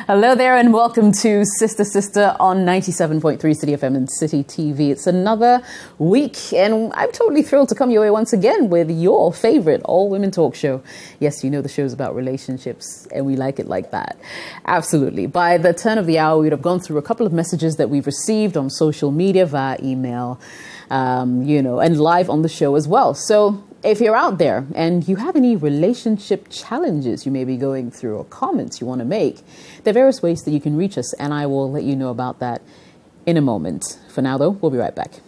Hello there and welcome to Sister Sister on 97.3 City FM and City TV. It's another week and I'm totally thrilled to come your way once again with your favorite all-women talk show. Yes, you know the show's about relationships and we like it like that. Absolutely. By the turn of the hour, we'd have gone through a couple of messages that we've received on social media via email, and live on the show as well. So if you're out there and you have any relationship challenges you may be going through or comments you want to make, there are various ways that you can reach us, and I will let you know about that in a moment. For now, though, we'll be right back.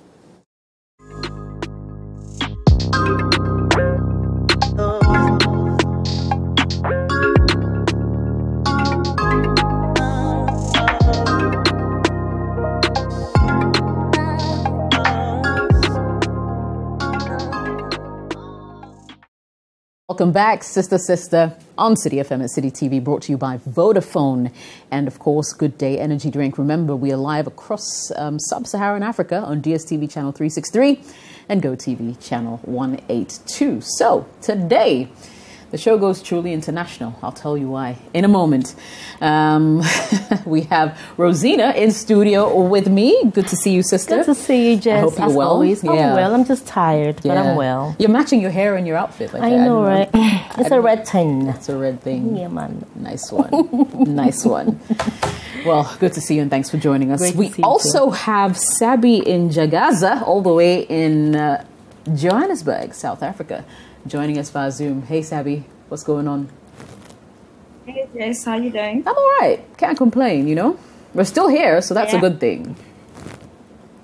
Welcome back, Sister Sister, on City FM and City TV, brought to you by Vodafone and, of course, Good Day Energy Drink. Remember, we are live across sub-Saharan Africa on DSTV channel 363 and GoTV channel 182. So, today, the show goes truly international. I'll tell you why in a moment. We have Rosina in studio with me. Good to see you, sister. Good to see you, Jess. I hope you're well. Always. I'm well. I'm just tired, but I'm well. You're matching your hair and your outfit. Like I know, right? It's a red thing. It's a red thing. Yeah, man. Nice one. Nice one. Well, good to see you and thanks for joining us. We also have Sabi in Jagaza, all the way in Johannesburg, South Africa, joining us via Zoom. Hey, Sabi, what's going on? Hey, Jess, how you doing? I'm all right. Can't complain, you know. We're still here, so that's a good thing.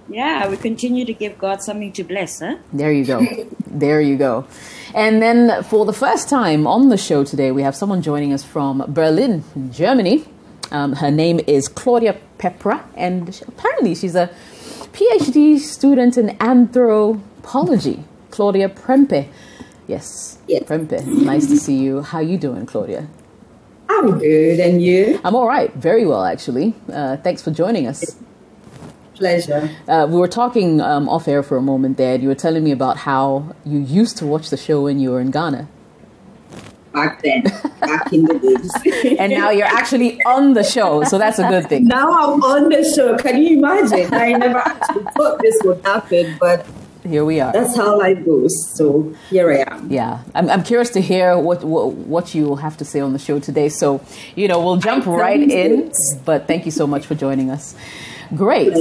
Yeah, we continue to give God something to bless, huh? There you go. There you go. And then for the first time on the show today, we have someone joining us from Berlin, Germany. Her name is Claudia Pepra, and apparently she's a PhD student in anthropology. Claudia Prempe. Yes. Prempe. Nice to see you. How you doing, Claudia? I'm good, and you? I'm all right. Very well, actually. Thanks for joining us. Pleasure. We were talking off air for a moment there. You were telling me about how you used to watch the show when you were in Ghana. Back then, back in the days. And now you're actually on the show, so that's a good thing. Now I'm on the show. Can you imagine? I never actually thought this would happen, but here we are. That's how life goes. So here I am. Yeah, I'm curious to hear what you will have to say on the show today. So, we'll jump right in. But thank you so much for joining us. Great.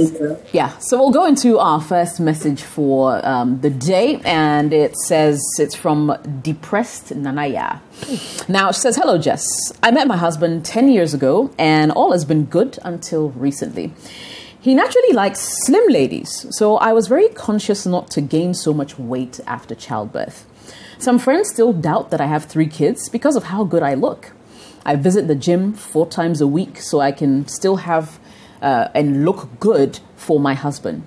Yeah, so we'll go into our first message for the day, and it says it's from Depressed Nanaya. Now, she says, hello, Jess. I met my husband 10 years ago, and all has been good until recently. He naturally likes slim ladies, so I was very conscious not to gain so much weight after childbirth. Some friends still doubt that I have 3 kids because of how good I look. I visit the gym 4 times a week so I can still have and look good for my husband.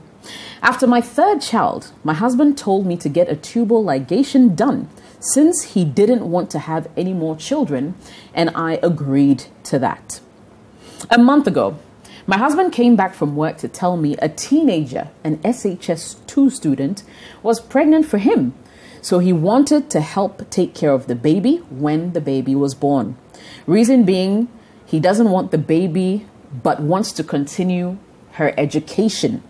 After my 3rd child, my husband told me to get a tubal ligation done since he didn't want to have any more children, and I agreed to that. A month ago, my husband came back from work to tell me a teenager, an SHS2 student, was pregnant for him. So he wanted to help take care of the baby when the baby was born. Reason being, he doesn't want the baby, but wants to continue her education.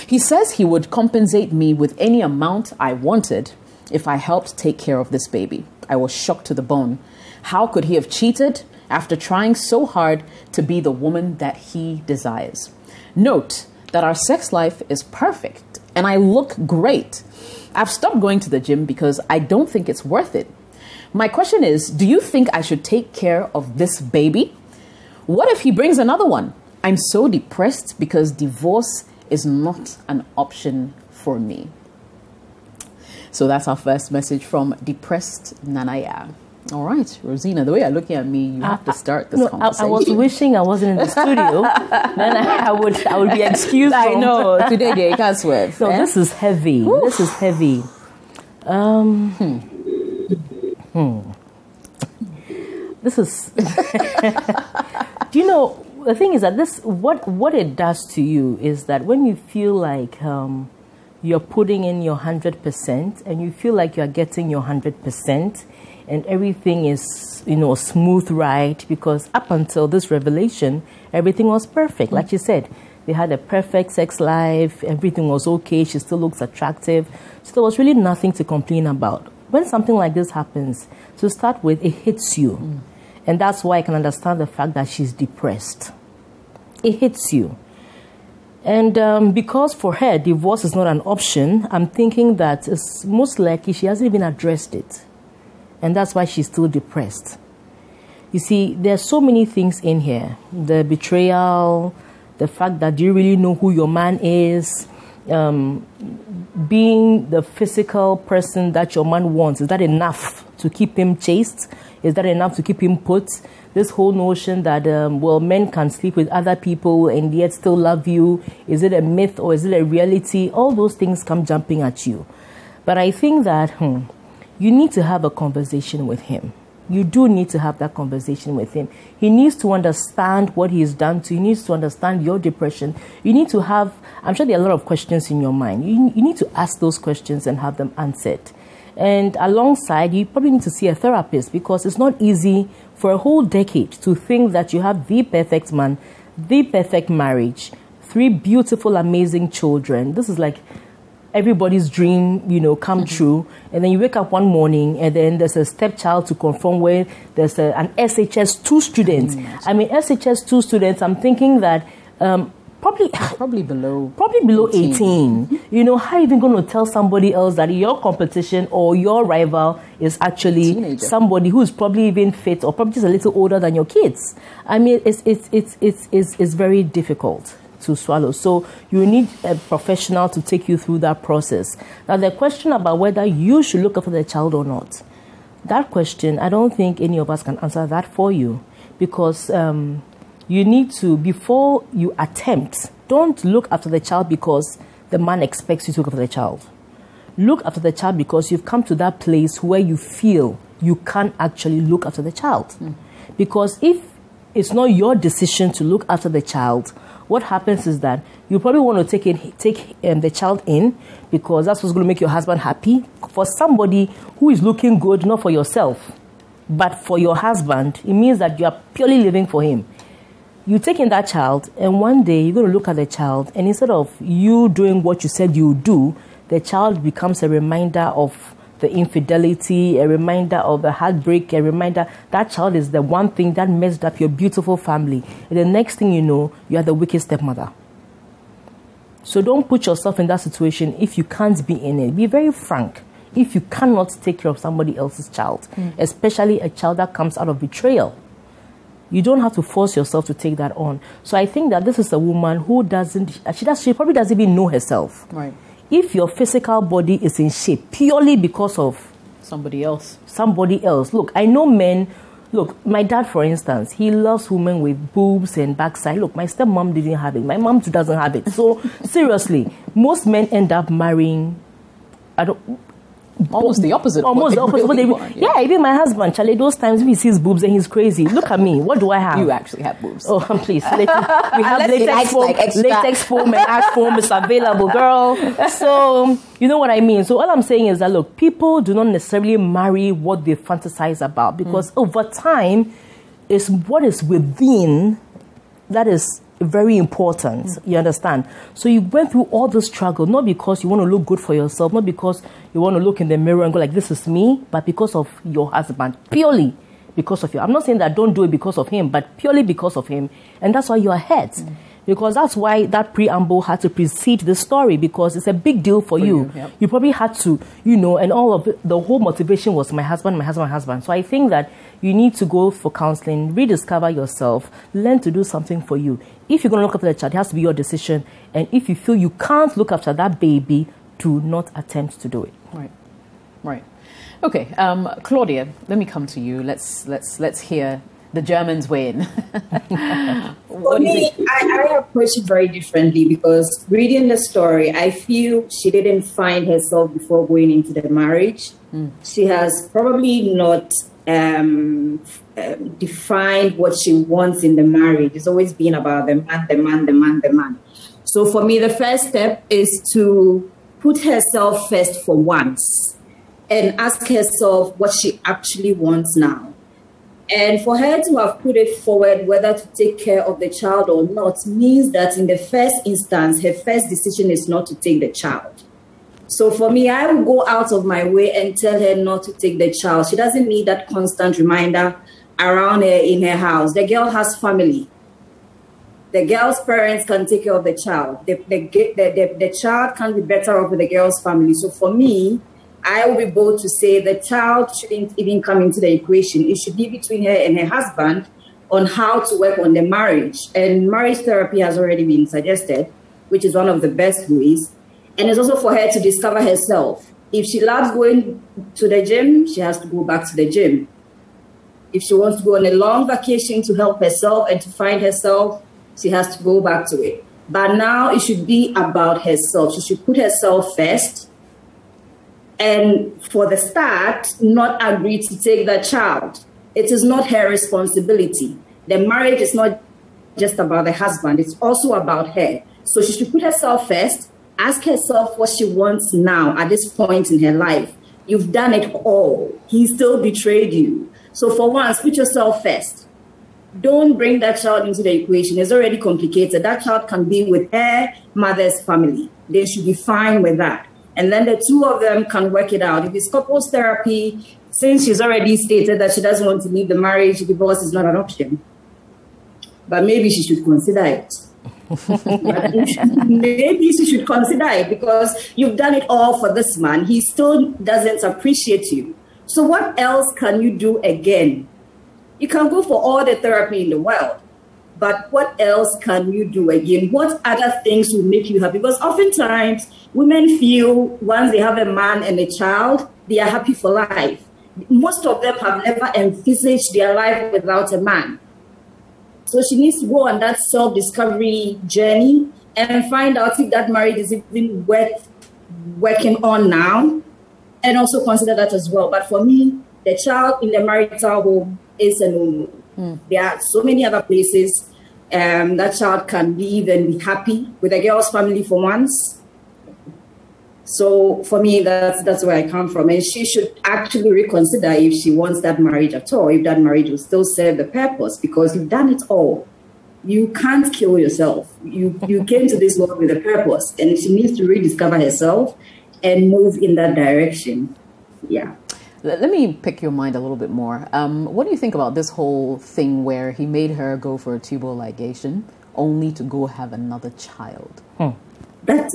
He says he would compensate me with any amount I wanted if I helped take care of this baby. I was shocked to the bone. How could he have cheated after trying so hard to be the woman that he desires? Note that our sex life is perfect and I look great. I've stopped going to the gym because I don't think it's worth it. My question is, do you think I should take care of this baby? What if he brings another one? I'm so depressed because divorce is not an option for me. So that's our first message from Depressed Nanaya. All right, Rosina, the way you're looking at me, you have to start this conversation. I was wishing I wasn't in the studio. Then I would be excused. I know, today they can't swear. So this is heavy. Oof. This is heavy. This is... Do you know, the thing is that what it does to you is that when you feel like you're putting in your 100% and you feel like you're getting your 100% and everything is, a smooth ride, because up until this revelation, everything was perfect. Like you said, they had a perfect sex life, everything was okay, she still looks attractive. So there was really nothing to complain about. When something like this happens, to start with, it hits you. And that's why I can understand the fact that she's depressed. It hits you. And because for her, divorce is not an option, I'm thinking that it's most likely she hasn't even addressed it. And that's why she's still depressed. You see, there's so many things in here. The betrayal, the fact that you really know who your man is, being the physical person that your man wants. Is that enough to keep him chaste? Is that enough to keep him put? This whole notion that, men can sleep with other people and yet still love you. Is it a myth or is it a reality? All those things come jumping at you. But I think that you need to have a conversation with him. You do need to have that conversation with him. He needs to understand what he has done to you. He needs to understand your depression. You need to have, I'm sure there are a lot of questions in your mind. You need to ask those questions and have them answered. And alongside, you probably need to see a therapist, because it's not easy for a whole decade to think that you have the perfect man, the perfect marriage, 3 beautiful, amazing children. This is like everybody's dream, come true. And then you wake up one morning and then there's a stepchild to confirm with, there's an SHS2 student. I mean, SHS2 students, I'm thinking that probably below 18. How are you even going to tell somebody else that your competition or your rival is actually teenager, somebody who's probably even fit or probably just a little older than your kids? I mean, it's very difficult to swallow. So you need a professional to take you through that process. Now, the question about whether you should look after the child or not, that question, I don't think any of us can answer that for you, because you need to, before you attempt, don't look after the child because the man expects you to look after the child. Look after the child because you've come to that place where you feel you can actually look after the child. Because if it's not your decision to look after the child, what happens is that you probably want to take the child in because that's what's going to make your husband happy. For somebody who is looking good, not for yourself, but for your husband, it means that you are purely living for him. You take in that child, and one day you're going to look at the child, and instead of you doing what you said you would do, the child becomes a reminder of the infidelity, a reminder of the heartbreak, a reminder that child is the one thing that messed up your beautiful family. And the next thing you know, you are the wicked stepmother. So don't put yourself in that situation if you can't be in it. Be very frank. If you cannot take care of somebody else's child, especially a child that comes out of betrayal, you don't have to force yourself to take that on. So I think that this is a woman who she probably doesn't even know herself. Right. If your physical body is in shape purely because of somebody else. Look, I know men. Look, my dad, for instance, he loves women with boobs and backside. Look, my stepmom didn't have it. My mom too doesn't have it. So seriously, most men end up marrying. Almost the opposite. Almost the opposite. Really want, yeah, even my husband, Charlie, those times if he sees boobs and he's crazy. Look at me. What do I have? You actually have boobs. Oh, please. We have latex foam and ash foam is available, girl. So, you know what I mean? So all I'm saying is that, look, people do not necessarily marry what they fantasize about, because over time, it's what is within that is very important. You understand? So you went through all the struggle, not because you want to look good for yourself, not because you want to look in the mirror and go like, this is me, but because of your husband, purely because of you. I'm not saying that don't do it because of him, but purely because of him. And that's why you are hurt. Because that's why that preamble had to precede the story, because it's a big deal for you. Yep. You probably had to, and all of it, the whole motivation was my husband, my husband, my husband. So I think that you need to go for counseling, rediscover yourself, learn to do something for you. If you're going to look after the child, it has to be your decision. And if you feel you can't look after that baby, do not attempt to do it. Right. Okay, Claudia, let me come to you. Let's hear the Germans win. For me, I approach it very differently, because reading the story, I feel she didn't find herself before going into the marriage. She has probably not defined what she wants in the marriage. It's always been about the man. So for me, the first step is to put herself first for once and ask herself what she actually wants now. And for her to have put it forward whether to take care of the child or not means that in the first instance, her first decision is not to take the child. So for me, I will go out of my way and tell her not to take the child. She doesn't need that constant reminder around her in her house. The girl has family. The girl's parents can take care of the child. The child can be better off with the girl's family. So for me, I will be bold to say the child shouldn't even come into the equation. It should be between her and her husband on how to work on the marriage. And marriage therapy has already been suggested, which is one of the best ways. And it's also for her to discover herself. If she loves going to the gym, she has to go back to the gym. If she wants to go on a long vacation to help herself and to find herself, she has to go back to it. But now it should be about herself. She should put herself first. And for the start, not agree to take that child. It is not her responsibility. The marriage is not just about the husband. It's also about her. So she should put herself first. Ask herself what she wants now at this point in her life. You've done it all. He still betrayed you. So for once, put yourself first. Don't bring that child into the equation. It's already complicated. That child can be with her mother's family. They should be fine with that. And then the two of them can work it out. If it's couples therapy, since she's already stated that she doesn't want to leave the marriage, divorce is not an option. But maybe she should consider it. Maybe she should consider it because you've done it all for this man. He still doesn't appreciate you. So what else can you do again? You can go for all the therapy in the world, but what else can you do again? What other things will make you happy? Because oftentimes women feel once they have a man and a child, they are happy for life. Most of them have never envisaged their life without a man. So she needs to go on that self-discovery journey and find out if that marriage is even worth working on now, and also consider that as well. But for me, the child in the marital home is a no-no. There are so many other places that child can live and be happy with a girl's family for once. So for me, that's where I come from. And she should actually reconsider if she wants that marriage at all, if that marriage will still serve the purpose, because you've done it all. You can't kill yourself. You came to this world with a purpose, and she needs to rediscover herself and move in that direction. Yeah. Let me pick your mind a little bit more. What do you think about this whole thing where he made her go for a tubal ligation only to go have another child? That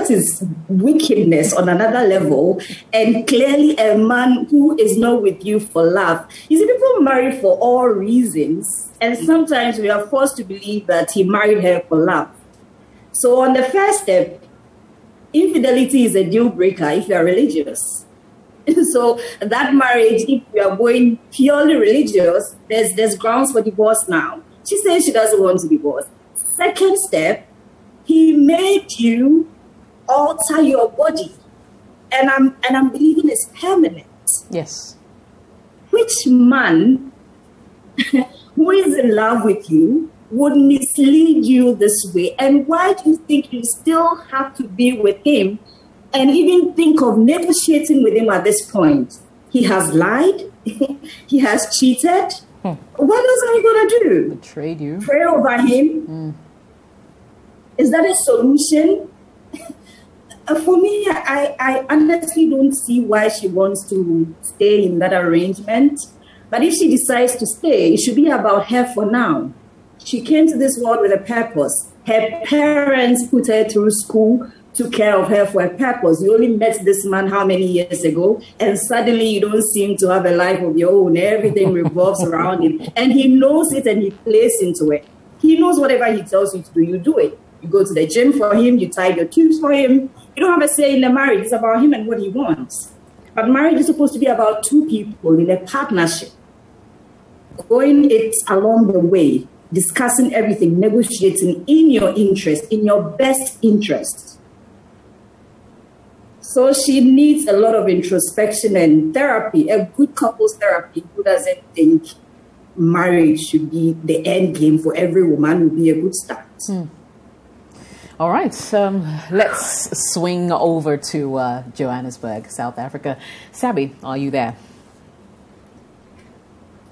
is wickedness on another level, and clearly a man who is not with you for love. You see, people marry for all reasons, and sometimes we are forced to believe that he married her for love. So on the first step, infidelity is a deal breaker if you are religious. So that marriage, if you are going purely religious, there's grounds for divorce now. She says she doesn't want to divorce. Second step, he made you alter your body. And I'm believing it's permanent. Yes. Which man who is in love with you would mislead you this way? And why do you think you still have to be with him and even think of negotiating with him at this point? He has lied. He has cheated. What else are you going to do? Betrayed you. Pray over him? Is that a solution? For me, I honestly don't see why she wants to stay in that arrangement. But if she decides to stay, it should be about her for now. She came to this world with a purpose. Her parents put her through school, took care of her for a purpose. You only met this man how many years ago, and suddenly you don't seem to have a life of your own. Everything revolves around him. And he knows it and he plays into it. He knows whatever he tells you to do, you do it. You go to the gym for him, you tie your tubes for him. You don't have a say in the marriage. It's about him and what he wants. But marriage is supposed to be about two people in a partnership, going it along the way, discussing everything, negotiating in your interest, in your best interest. So she needs a lot of introspection and therapy, a good couples therapy. Who doesn't think marriage should be the end game for every woman would be a good start. All right, let's swing over to Johannesburg, South Africa. Sabi, are you there?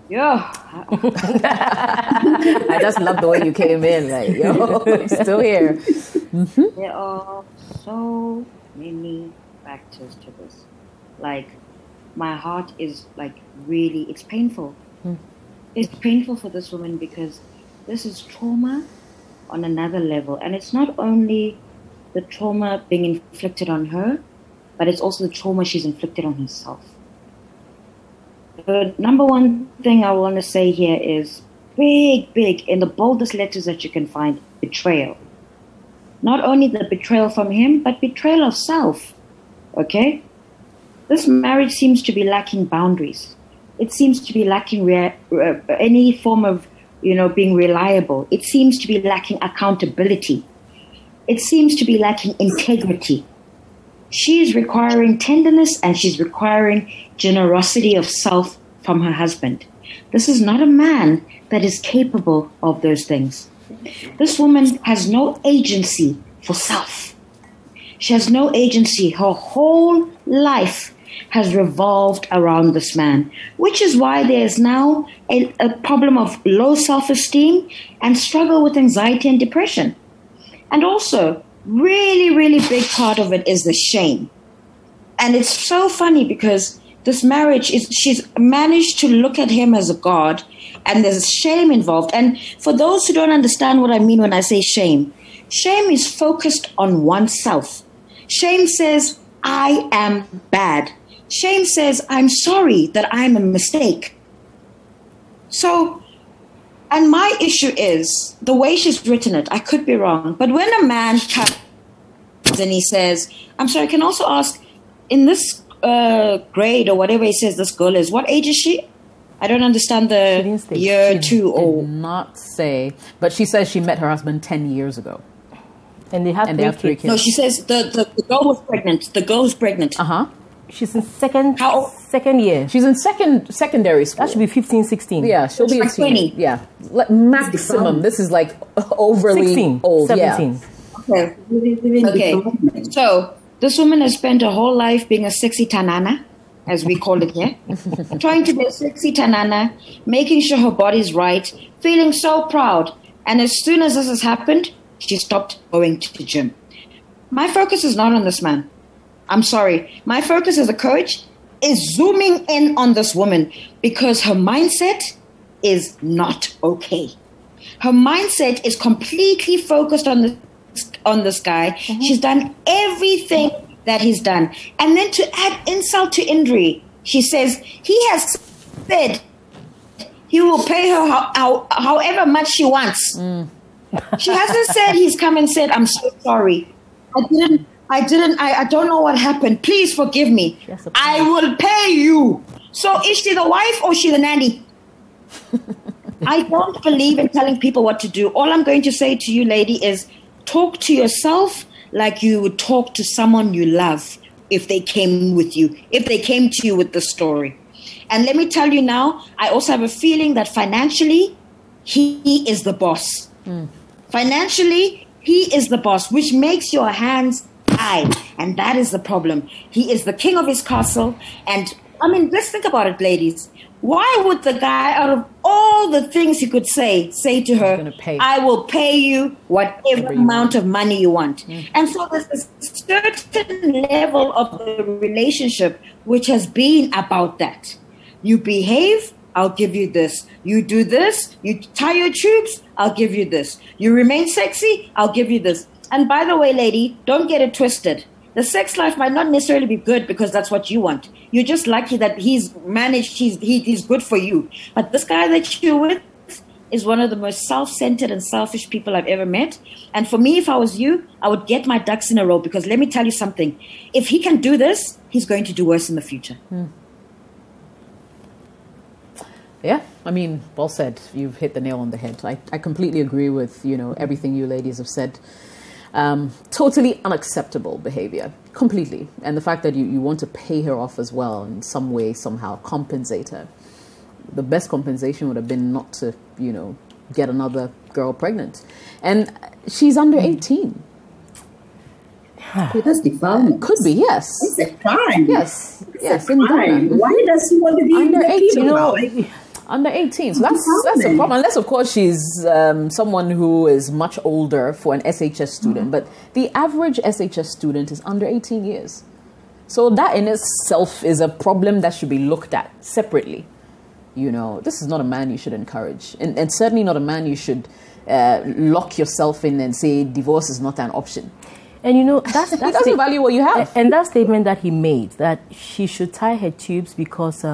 Yeah. I just love the way you came in, like, yo, I'm still here. Mm-hmm. There are so many factors to this. Like, my heart is like really, it's painful. It's painful for this woman because this is trauma on another level. And it's not only the trauma being inflicted on her, but it's also the trauma she's inflicted on herself. The number one thing I want to say here is big, in the boldest letters that you can find, betrayal. Not only the betrayal from him, but betrayal of self. Okay? This marriage seems to be lacking boundaries. It seems to be lacking any form of, being reliable. It seems to be lacking accountability. It seems to be lacking integrity. She's requiring tenderness and she's requiring generosity of self from her husband. This is not a man that is capable of those things. This woman has no agency for self. She has no agency. Her whole life has revolved around this man, which is why there's now a problem of low self-esteem and struggle with anxiety and depression. And also, really big part of it is the shame. And it's so funny because this marriage she's managed to look at him as a god, and there's shame involved. And for those who don't understand what I mean when I say shame is focused on oneself. Shame says, I am bad. Shame says, I'm sorry that I'm a mistake. So, and my issue is the way she's written it. I could be wrong. But when a man comes and he says, I'm sorry, I can also ask, in this grade or whatever he says this girl is, what age is she? I don't understand the year two or... Did not say, but she says she met her husband 10 years ago. And they have 3 kids. No, she says the girl was pregnant. The girl was pregnant. Uh-huh. She's in second year. She's in secondary school. That should be 15, 16. Yeah, she'll be a teen. 20. Yeah, maximum. This is like overly 16, old. 17. Yeah. Okay. So this woman has spent her whole life being a sexy tanana, as we call it here, trying to be a sexy tanana, making sure her body's right, feeling so proud. And as soon as this has happened, she stopped going to the gym. My focus is not on this man. I'm sorry. My focus as a coach is zooming in on this woman because her mindset is not okay. Her mindset is completely focused on this guy. Mm-hmm. She's done everything that he's done. And then to add insult to injury, she says he has said he will pay her however much she wants. She hasn't said he's come and said, I'm so sorry. I don't know what happened. Please forgive me. I will pay you. So is she the wife or is she the nanny? I don't believe in telling people what to do. All I'm going to say to you, lady, is talk to yourself like you would talk to someone you love if they came to you with the story. And let me tell you now, I also have a feeling that financially, he is the boss. Financially, he is the boss, which makes your hands high. And that is the problem. He is the king of his castle. And I mean, let's think about it, ladies. Why would the guy, out of all the things he could say to her, I will pay you whatever amount of money you want. And so there's a certain level of the relationship which has been about that. You behave, I'll give you this. You do this, you tie your tubes, I'll give you this. You remain sexy, I'll give you this. And by the way, lady, don't get it twisted. The sex life might not necessarily be good because that's what you want. You're just lucky that he's good for you. But this guy that you're with is one of the most self-centered and selfish people I've ever met. And for me, if I was you, I would get my ducks in a row because let me tell you something. If he can do this, he's going to do worse in the future. Yeah, I mean, well said. You've hit the nail on the head. I completely agree with, everything you ladies have said. Totally unacceptable behavior, completely. And the fact that you want to pay her off as well in some way, somehow, compensate her. The best compensation would have been not to, get another girl pregnant. And she's under 18. So that's defilement. Could be, yes. It's a crime. Yes. Yes. In Ghana. Why does he want to be under 18? Under 18. So that's a problem. Unless, of course, she's someone who is much older for an SHS student. But the average SHS student is under 18 years. So that in itself is a problem that should be looked at separately. You know, this is not a man you should encourage. And certainly not a man you should lock yourself in and say divorce is not an option. And you know, that's he doesn't value what you have. And that statement that he made, that she should tie her tubes because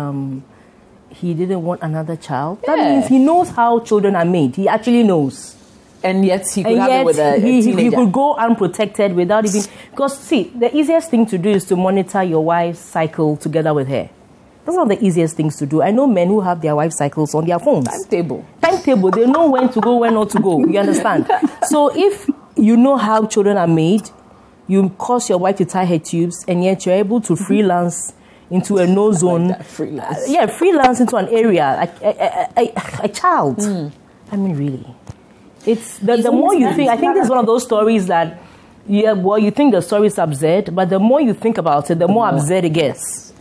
he didn't want another child. That means he knows how children are made. He actually knows. And yet he could have it with a teenager. He could go unprotected without even... Because, see, the easiest thing to do is to monitor your wife's cycle together with her. That's not the easiest things to do. I know men who have their wife cycles on their phones. Timetable. They know when to go, when not to go. You understand? So if you know how children are made, you cause your wife to tie her tubes, and yet you're able to freelance into a no zone. Like freelance. Freelance into an area, a child. I mean, really. It's the more you think, I think this is one of those stories that, you think the story is absurd, but the more you think about it, the more absurd it gets.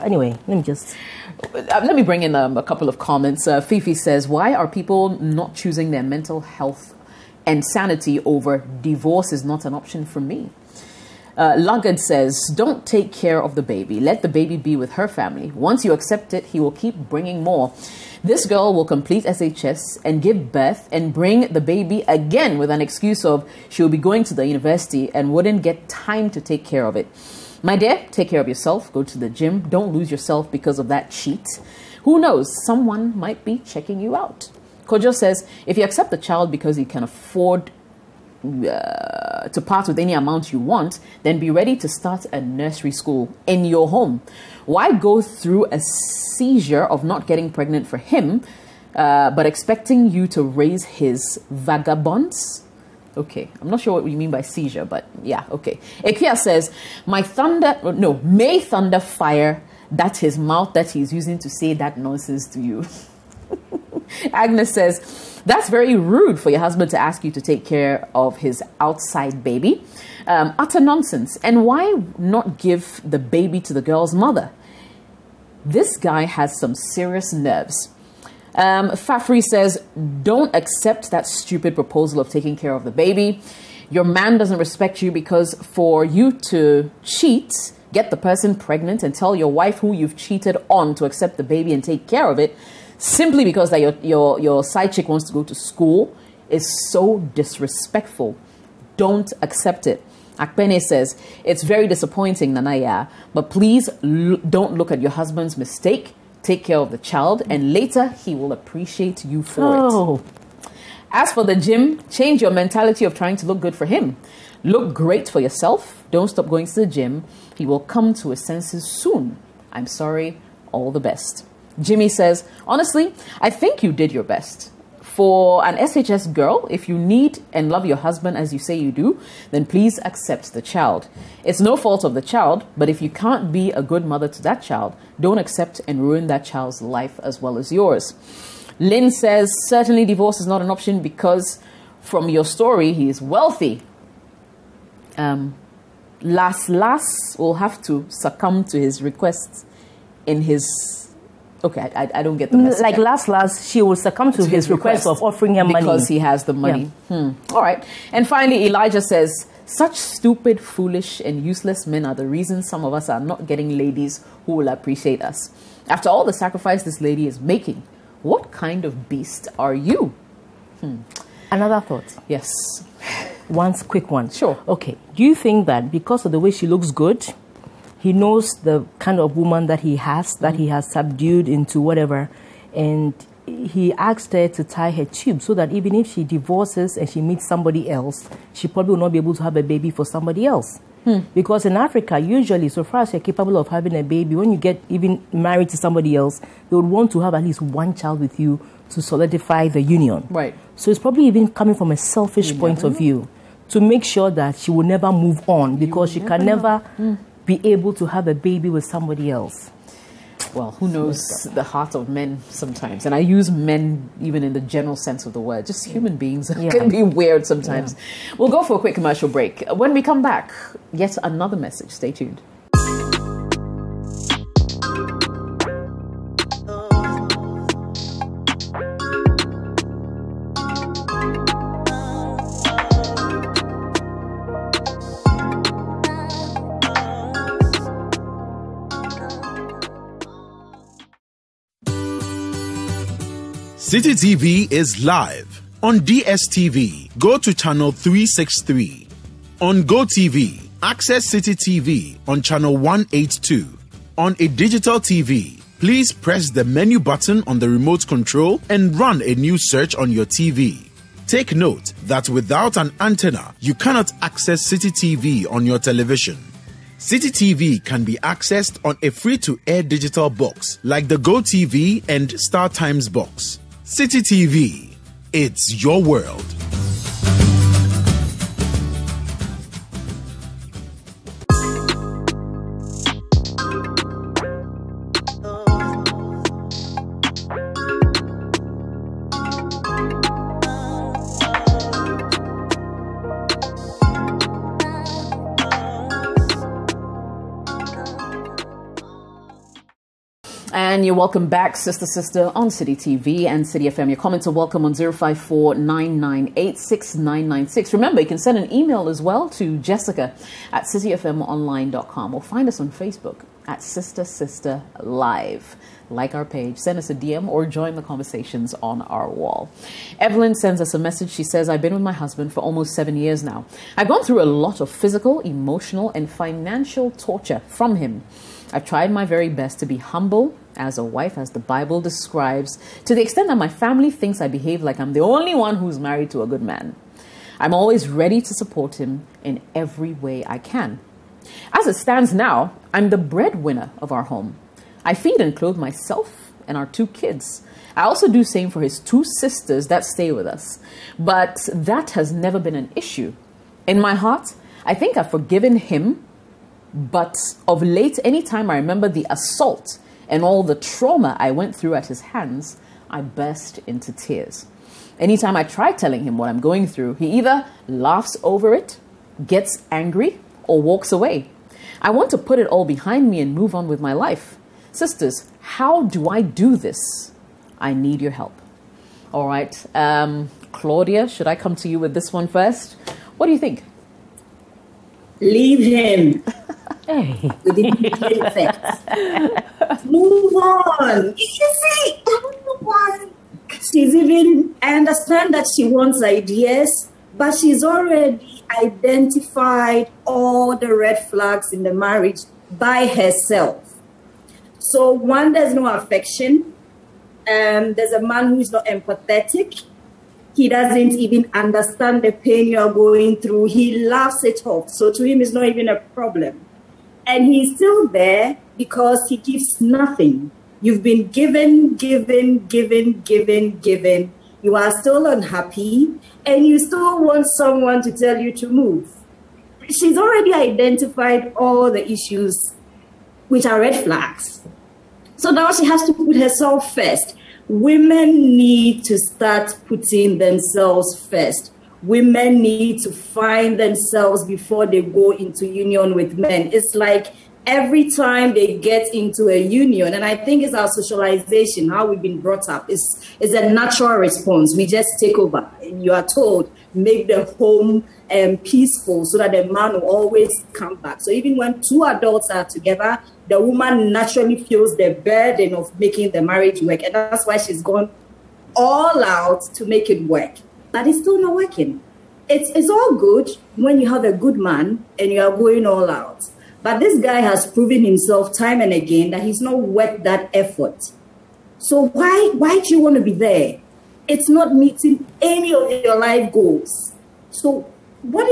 Anyway, let me bring in a couple of comments. Fifi says, why are people not choosing their mental health and sanity over divorce is not an option for me? Luggard says, don't take care of the baby. Let the baby be with her family. Once you accept it, he will keep bringing more. This girl will complete SHS and give birth and bring the baby again with an excuse of she'll be going to the university and wouldn't get time to take care of it. My dear, take care of yourself. Go to the gym. Don't lose yourself because of that cheat. Who knows? Someone might be checking you out. Kojo says, if you accept the child because you can afford to part with any amount you want, then be ready to start a nursery school in your home. Why go through a seizure of not getting pregnant for him, but expecting you to raise his vagabonds? Okay, I'm not sure what you mean by seizure, but yeah, okay. Ekia says, may thunder fire that his mouth that he's using to say that nonsense to you. Agnes says, that's very rude for your husband to ask you to take care of his outside baby. Utter nonsense. And why not give the baby to the girl's mother? This guy has some serious nerves. Fafri says, don't accept that stupid proposal of taking care of the baby. Your man doesn't respect you because for you to cheat, get the person pregnant and tell your wife who you've cheated on to accept the baby and take care of it, simply because that your side chick wants to go to school, is so disrespectful. Don't accept it. Akpene says, it's very disappointing, Nanaya, but please don't look at your husband's mistake. Take care of the child, and later he will appreciate you for it. As for the gym, change your mentality of trying to look good for him. Look great for yourself. Don't stop going to the gym. He will come to his senses soon. I'm sorry. All the best. Jimmy says, honestly, I think you did your best. For an SHS girl, if you need and love your husband as you say you do, then please accept the child. It's no fault of the child, but if you can't be a good mother to that child, don't accept and ruin that child's life as well as yours. Lynn says, certainly divorce is not an option because from your story, he is wealthy. Las will have to succumb to his requests in his... Okay, I don't get the message. Like last, she will succumb to his request of offering him money. Because he has the money. Yeah. All right. And finally, Elijah says, such stupid, foolish, and useless men are the reason some of us are not getting ladies who will appreciate us. After all the sacrifice this lady is making, what kind of beast are you? Another thought. Yes. One quick one. Sure. Okay. Do you think that because of the way she looks good, he knows the kind of woman that he has subdued into whatever, and he asked her to tie her tube so that even if she divorces and she meets somebody else, she probably will not be able to have a baby for somebody else. Because in Africa, usually, so far as you're capable of having a baby, when you get even married to somebody else, they would want to have at least one child with you to solidify the union. Right. So it's probably even coming from a selfish point of view to make sure that she will never move on because she can never be able to have a baby with somebody else. well, who knows the heart of men sometimes. And I use men even in the general sense of the word. Just human beings can be weird sometimes. Yeah. We'll go for a quick commercial break. When we come back, yet another message. Stay tuned. City TV is live on DSTV. Go to channel 363. On GoTV, access City TV on channel 182. On a digital TV, please press the menu button on the remote control and run a new search on your TV. Take note that without an antenna, you cannot access City TV on your television. City TV can be accessed on a free-to-air digital box like the GoTV and Star Times box. City TV, it's your world. And you're welcome back, Sister, on City TV and City FM. Your comments are welcome on 054-998-6996. Remember, you can send an email as well to Jessica at cityfmonline.com or find us on Facebook at Sister Live. Like our page, send us a DM or join the conversations on our wall. Evelyn sends us a message. She says, I've been with my husband for almost 7 years now. I've gone through a lot of physical, emotional, and financial torture from him. I've tried my very best to be humble as a wife, as the Bible describes, to the extent that my family thinks I behave like I'm the only one who's married to a good man. I'm always ready to support him in every way I can. As it stands now, I'm the breadwinner of our home. I feed and clothe myself and our 2 kids. I also do same for his 2 sisters that stay with us. But that has never been an issue. In my heart, I think I've forgiven him. But of late, anytime I remember the assault and all the trauma I went through at his hands, I burst into tears. Anytime I try telling him what I'm going through, he either laughs over it, gets angry, or walks away. I want to put it all behind me and move on with my life. Sisters, how do I do this? I need your help. All right. Claudia, should I come to you with this one first? What do you think? Leave him. Hey. Move on. You see, move on. She's even, I understand that she wants ideas, but she's already identified all the red flags in the marriage by herself. So one, there's no affection. There's a man who's not empathetic. He doesn't even understand the pain you're going through. He laughs it off. So to him, it's not even a problem. And he's still there because he gives nothing. You've been given. You are still unhappy. And you still want someone to tell you to move. She's already identified all the issues, which are red flags. So now she has to put herself first. Women need to start putting themselves first. Women need to find themselves before they go into union with men. It's like every time they get into a union, and I think it's our socialization, how we've been brought up, is a natural response. We just take over. You are told, make the home peaceful so that the man will always come back. So even when 2 adults are together, the woman naturally feels the burden of making the marriage work. And that's why she's gone all out to make it work. But it's still not working. It's all good when you have a good man and you are going all out. But this guy has proven himself time and again that he's not worth that effort. So why do you want to be there? It's not meeting any of your life goals. So what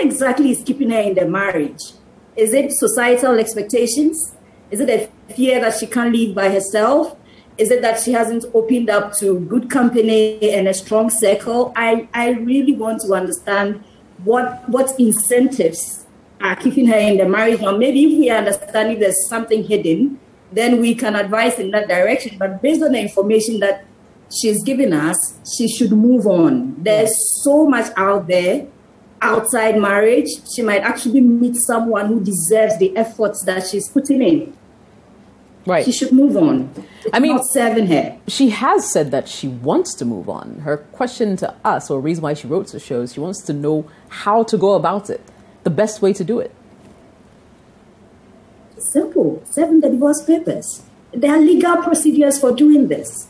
exactly is keeping her in the marriage? Is it societal expectations? Is it a fear that she can't live by herself? Is it that she hasn't opened up to good company and a strong circle? I really want to understand what incentives are keeping her in the marriage. Or maybe if we understand if there's something hidden, then we can advise in that direction. But based on the information that she's given us, she should move on. There's so much out there outside marriage. She might actually meet someone who deserves the efforts that she's putting in. Right. She should move on. It's not serving her. She has said that she wants to move on. Her question to us, or reason why she wrote the show, is she wants to know how to go about it, the best way to do it. It's simple. Serving the divorce papers. There are legal procedures for doing this.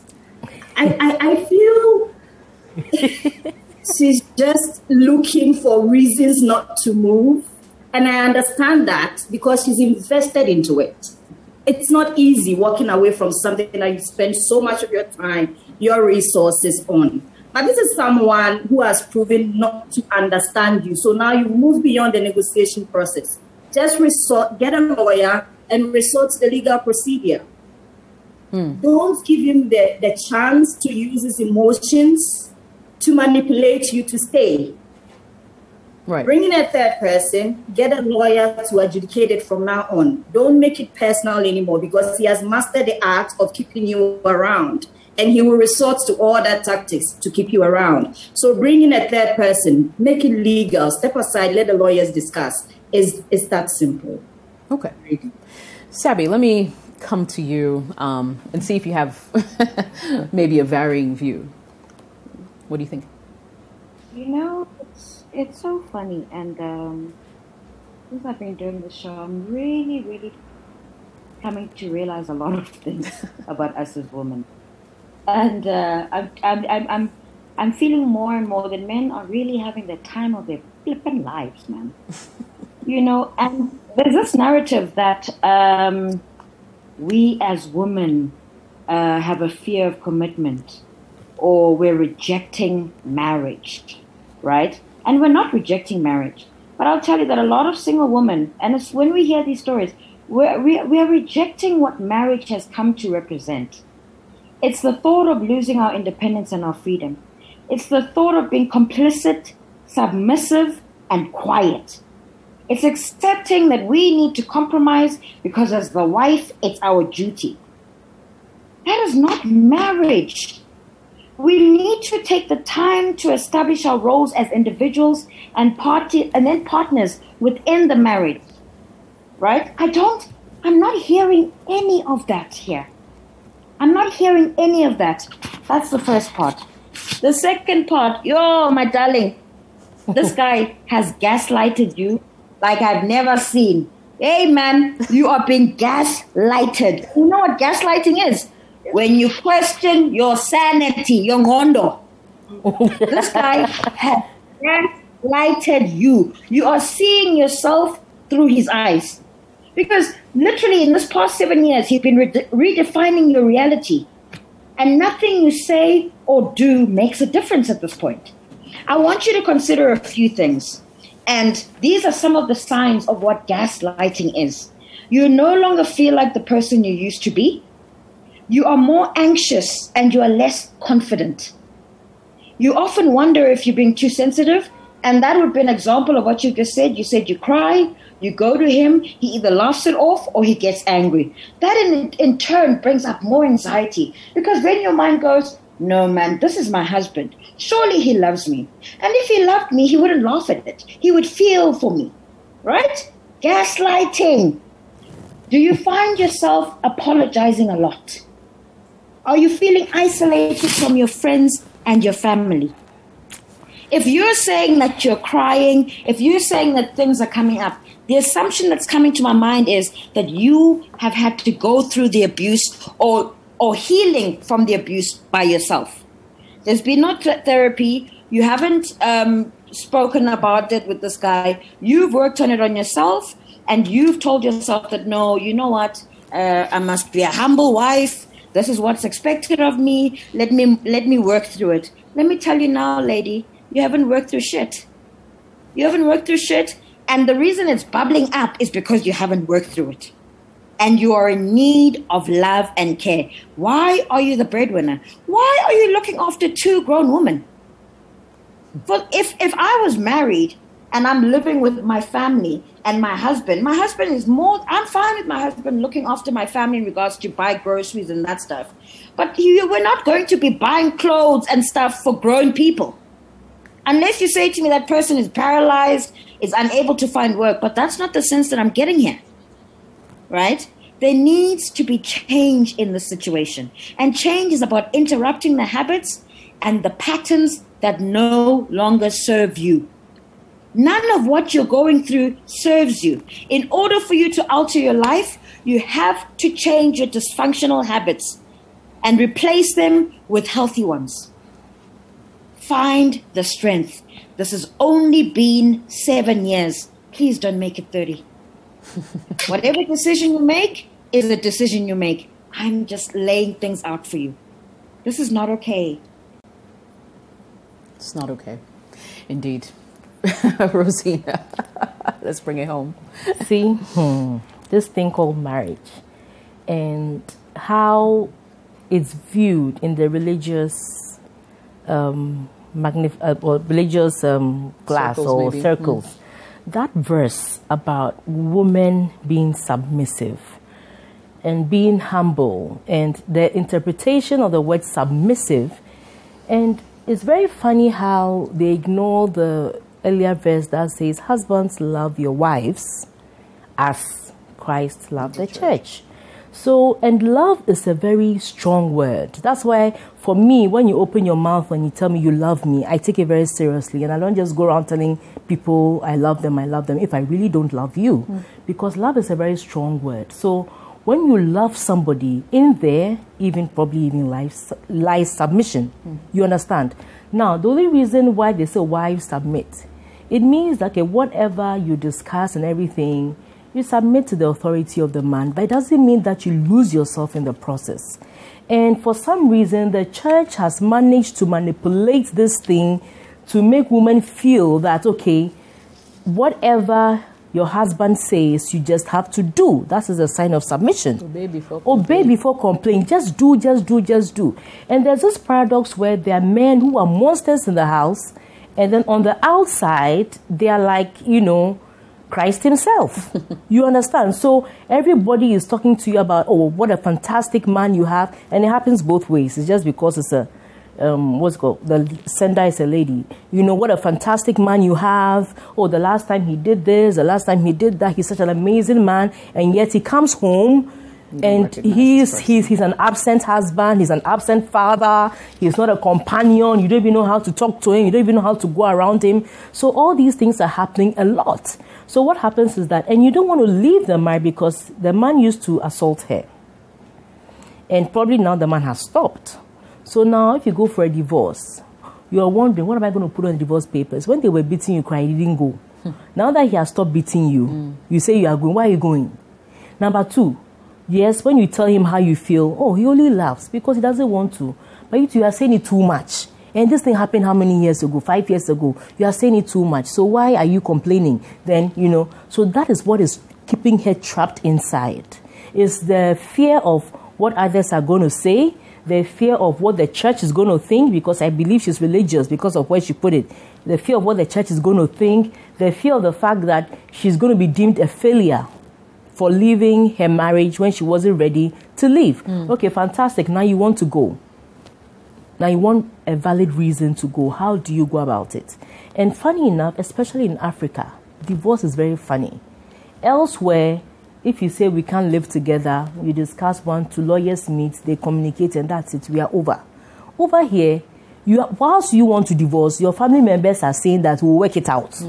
I feel she's just looking for reasons not to move. And I understand that because she's invested into it. It's not easy walking away from something that you spend so much of your time, your resources on. But this is someone who has proven not to understand you. So now you move beyond the negotiation process. Just get a lawyer and resort to the legal procedure. Don't give him the chance to use his emotions to manipulate you to stay. Right. Bring in a third person, get a lawyer to adjudicate it from now on. Don't make it personal anymore because he has mastered the art of keeping you around. And he will resort to all that tactics to keep you around. So bring in a third person, make it legal, step aside, let the lawyers discuss. It's that simple. Okay. Sabi, let me come to you and see if you have maybe a varying view. What do you think? You know, it's so funny, and since I've been doing this show, I'm really coming to realize a lot of things about us as women, and I'm feeling more and more that men are really having the time of their flipping lives, man. You know, and there's this narrative that we as women have a fear of commitment, or we're rejecting marriage, right? And we're not rejecting marriage. But I'll tell you that a lot of single women, and it's when we hear these stories, we are rejecting what marriage has come to represent. It's the thought of losing our independence and our freedom. It's the thought of being complicit, submissive, and quiet. It's accepting that we need to compromise because as the wife, it's our duty. That is not marriage. We need to take the time to establish our roles as individuals and then partners within the marriage, right? I'm not hearing any of that here. I'm not hearing any of that. That's the first part. The second part, yo, my darling, this guy has gaslighted you like I've never seen. Hey, man, you are being gaslighted. You know what gaslighting is? When you question your sanity, your ngondo. This guy has gaslighted you. You are seeing yourself through his eyes. Because literally in this past 7 years, he's been redefining your reality. And nothing you say or do makes a difference at this point. I want you to consider a few things. And these are some of the signs of what gaslighting is. You no longer feel like the person you used to be. You are more anxious and you are less confident. You often wonder if you're being too sensitive, and that would be an example of what you just said. You said you cry, you go to him, he either laughs it off or he gets angry. That in turn brings up more anxiety because then your mind goes, no man, this is my husband. Surely he loves me. And if he loved me, he wouldn't laugh at it. He would feel for me, right? Gaslighting. Do you find yourself apologizing a lot? Are you feeling isolated from your friends and your family? If you're saying that you're crying, if you're saying that things are coming up, the assumption that's coming to my mind is that you have had to go through the abuse or healing from the abuse by yourself. There's been no therapy. You haven't spoken about it with this guy. You've worked on it on yourself, and you've told yourself that, no, you know what? I must be a humble wife. This is what's expected of me. Let me work through it. Let me tell you now, lady, you haven't worked through shit. You haven't worked through shit. And the reason it's bubbling up is because you haven't worked through it. And you are in need of love and care. Why are you the breadwinner? Why are you looking after two grown women? Well, if I was married and I'm living with my family and my husband. My husband is more, I'm fine with my husband looking after my family in regards to buy groceries and that stuff. But we're not going to be buying clothes and stuff for grown people. Unless you say to me that person is paralyzed, is unable to find work. But that's not the sense that I'm getting here, right? There needs to be change in the situation. And change is about interrupting the habits and the patterns that no longer serve you. None of what you're going through serves you. In order for you to alter your life, you have to change your dysfunctional habits and replace them with healthy ones. Find the strength. This has only been 7 years. Please don't make it 30. Whatever decision you make is a decision you make. I'm just laying things out for you. This is not okay. It's not okay. Indeed. Rosina, let's bring it home. See, this thing called marriage and how it's viewed in the religious religious class circles, or maybe. circles. That verse about women being submissive and being humble and the interpretation of the word submissive, and it's very funny how they ignore the earlier verse that says, husbands, love your wives as Christ loved the church. So, and love is a very strong word. That's why, for me, when you open your mouth and you tell me you love me, I take it very seriously. And I don't just go around telling people I love them, if I really don't love you. Because love is a very strong word. So, when you love somebody, in there, probably even lies submission. You understand? Now, the only reason why they say wives submit, it means that whatever you discuss and everything, you submit to the authority of the man, but it doesn't mean that you lose yourself in the process. And for some reason, the church has managed to manipulate this thing to make women feel that, okay, whatever your husband says, you just have to do. That is a sign of submission. Obey before complain. Just do, just do, just do. And there's this paradox where there are men who are monsters in the house, and then on the outside, they are like, Christ himself. You understand? So everybody is talking to you about, oh, what a fantastic man you have. And it happens both ways. It's just because it's a, what's it called? The sender is a lady. What a fantastic man you have. Oh, the last time he did this, the last time he did that. He's such an amazing man. And yet he comes home and he's an absent husband. He's an absent father. He's not a companion. You don't even know how to talk to him. You don't even know how to go around him. So all these things are happening a lot. So what happens is that, and you don't want to leave the man because the man used to assault her. And probably now the man has stopped. So now if you go for a divorce, you are wondering, what am I going to put on the divorce papers? When they were beating you, cry, you didn't go. Now that he has stopped beating you, you say you are going. Why are you going? Number two, yes, when you tell him how you feel, oh, he only laughs because he doesn't want to. But you are saying it too much. And this thing happened how many years ago? 5 years ago. You are saying it too much. So why are you complaining? Then, so that is what is keeping her trapped inside. It's the fear of what others are going to say, the fear of what the church is going to think, because I believe she's religious because of where she put it. The fear of what the church is going to think, the fear of the fact that she's going to be deemed a failure for leaving her marriage when she wasn't ready to leave. Okay, fantastic. Now you want to go. Now you want a valid reason to go. How do you go about it? And funny enough, especially in Africa, divorce is very funny. Elsewhere, if you say we can't live together, you discuss 1, 2 lawyers meet, they communicate, and that's it. We are over. Over here, whilst you want to divorce, your family members are saying that we'll work it out.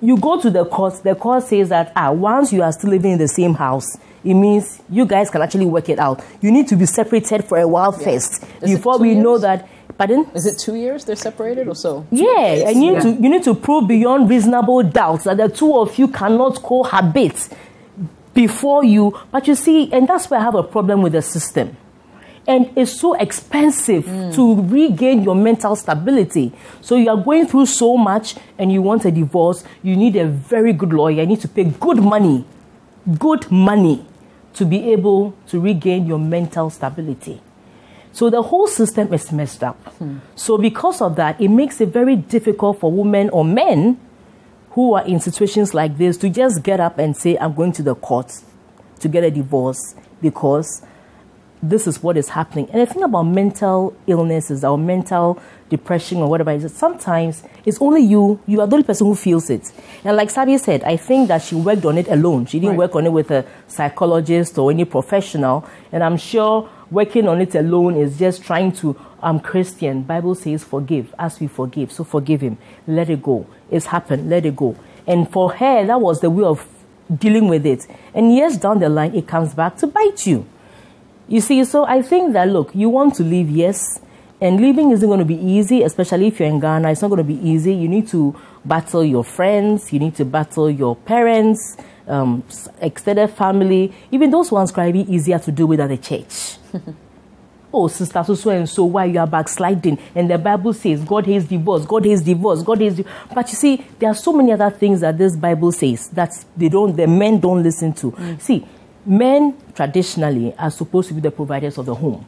You go to the court says that once you are still living in the same house, it means you guys can actually work it out. You need to be separated for a while first before we know that. Pardon? Is it 2 years they're separated or so? Yeah, and you need to prove beyond reasonable doubt that the two of you cannot cohabit before you. But you see, and that's where I have a problem with the system. And it's so expensive to regain your mental stability. So you are going through so much and you want a divorce. You need a very good lawyer. You need to pay good money to be able to regain your mental stability. So the whole system is messed up. So because of that, it makes it very difficult for women or men who are in situations like this to just get up and say, I'm going to the courts to get a divorce because this is what is happening. And the thing about mental illnesses or mental depression or whatever is, sometimes it's only you are the only person who feels it. And like Sabi said, I think that she worked on it alone. She didn't work on it with a psychologist or any professional. And I'm sure working on it alone is just trying to, I'm Christian. Bible says forgive as we forgive. So forgive him. Let it go. It's happened. Let it go. And for her, that was the way of dealing with it. And years down the line, it comes back to bite you. You see, so I think that, look, you want to leave, yes, and leaving isn't going to be easy, especially if you're in Ghana. It's not going to be easy. You need to battle your friends. You need to battle your parents, extended family. Even those ones can be easier to do with at the church. Oh, sister, so and so, why you are backsliding? And the Bible says God hates divorce, God hates divorce, God hates divorce. But you see, there are so many other things that this Bible says that the men don't listen to. See, men traditionally are supposed to be the providers of the home.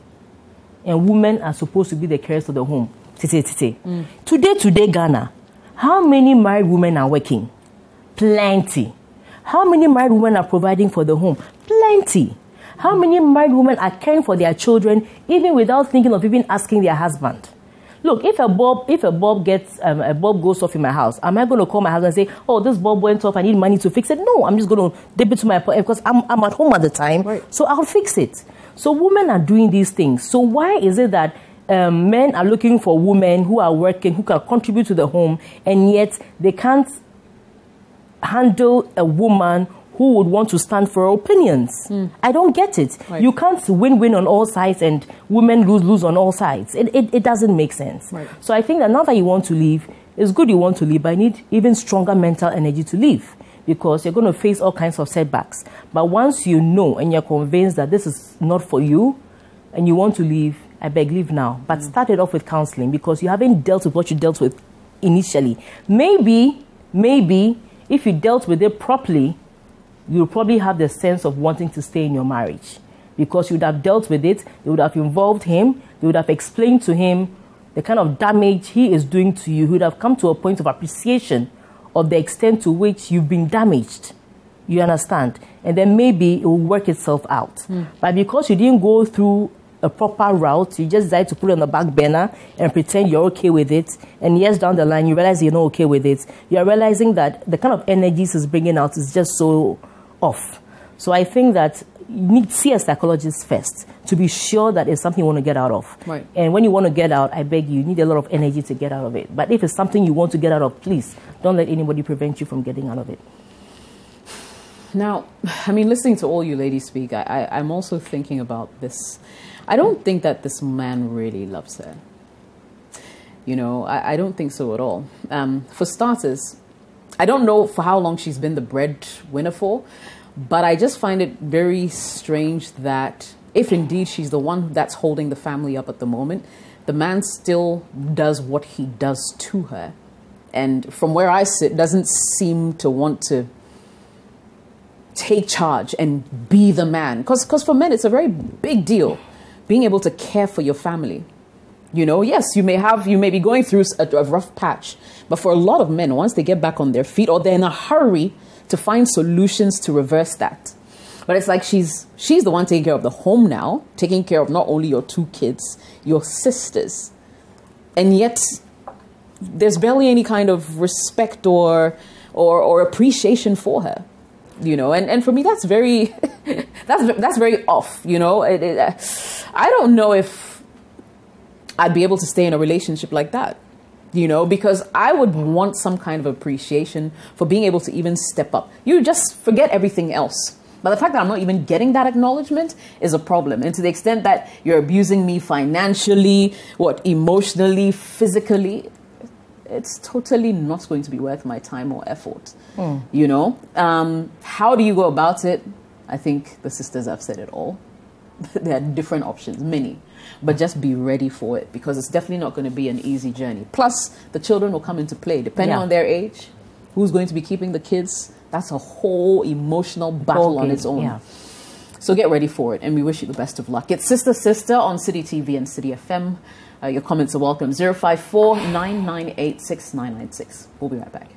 And women are supposed to be the carers of the home. Today, Ghana, how many married women are working? Plenty. How many married women are providing for the home? Plenty. How many married women are caring for their children even without thinking of even asking their husband? Look, if a bulb goes off in my house, am I going to call my husband and say, oh, this bulb went off, I need money to fix it? No, I'm just going to dip it to my pocket because I'm at home at the time, so I'll fix it. So women are doing these things. So why is it that men are looking for women who are working, who can contribute to the home, and yet they can't handle a woman who would want to stand for her opinions? I don't get it. You can't win on all sides and women lose on all sides. It doesn't make sense. So I think that now that you want to leave, it's good you want to leave, but you need even stronger mental energy to leave because you're going to face all kinds of setbacks. But once you know and you're convinced that this is not for you and you want to leave, I beg, leave now. But start it off with counseling because you haven't dealt with what you dealt with initially. Maybe if you dealt with it properly, you'll probably have the sense of wanting to stay in your marriage because you would have dealt with it, you would have involved him, you would have explained to him the kind of damage he is doing to you. He would have come to a point of appreciation of the extent to which you've been damaged. You understand? And then maybe it will work itself out. But because you didn't go through a proper route, you just decided to put it on the back burner and pretend you're okay with it. And years down the line, you realize you're not okay with it. You're realizing that the kind of energies it's bringing out is just so off. So I think that you need to see a psychologist first to be sure that it's something you want to get out of. And when you want to get out, I beg you need a lot of energy to get out of it. But if it's something you want to get out of, please don't let anybody prevent you from getting out of it. Now, I mean, listening to all you ladies speak, I'm also thinking about this. I don't think that this man really loves her. You know, I don't think so at all. For starters, I don't know for how long she's been the breadwinner for, but I just find it very strange that if indeed she's the one that's holding the family up at the moment, the man still does what he does to her. And from where I sit, doesn't seem to want to take charge and be the man. Because for men, it's a very big deal, being able to care for your family. You know, yes, you may be going through a rough patch, but for a lot of men, once they get back on their feet or they're in a hurry to find solutions to reverse that. But it's like she's the one taking care of the home now, taking care of not only your 2 kids, your sisters. And yet there's barely any kind of respect or appreciation for her. You know, and for me, that's very, that's very off, you know. I don't know if I'd be able to stay in a relationship like that, you know, because I would want some kind of appreciation for being able to even step up. You just forget everything else. But the fact that I'm not even getting that acknowledgement is a problem. And to the extent that you're abusing me financially, emotionally, physically, it's totally not going to be worth my time or effort. You know, how do you go about it? I think the sisters have said it all. There are different options, many, but just be ready for it because it's definitely not going to be an easy journey. Plus, the children will come into play depending on their age. Who's going to be keeping the kids? That's a whole emotional battle on its own. So get ready for it, and we wish you the best of luck. It's Sister on City TV and City FM. Your comments are welcome. 054-998-6996. We'll be right back.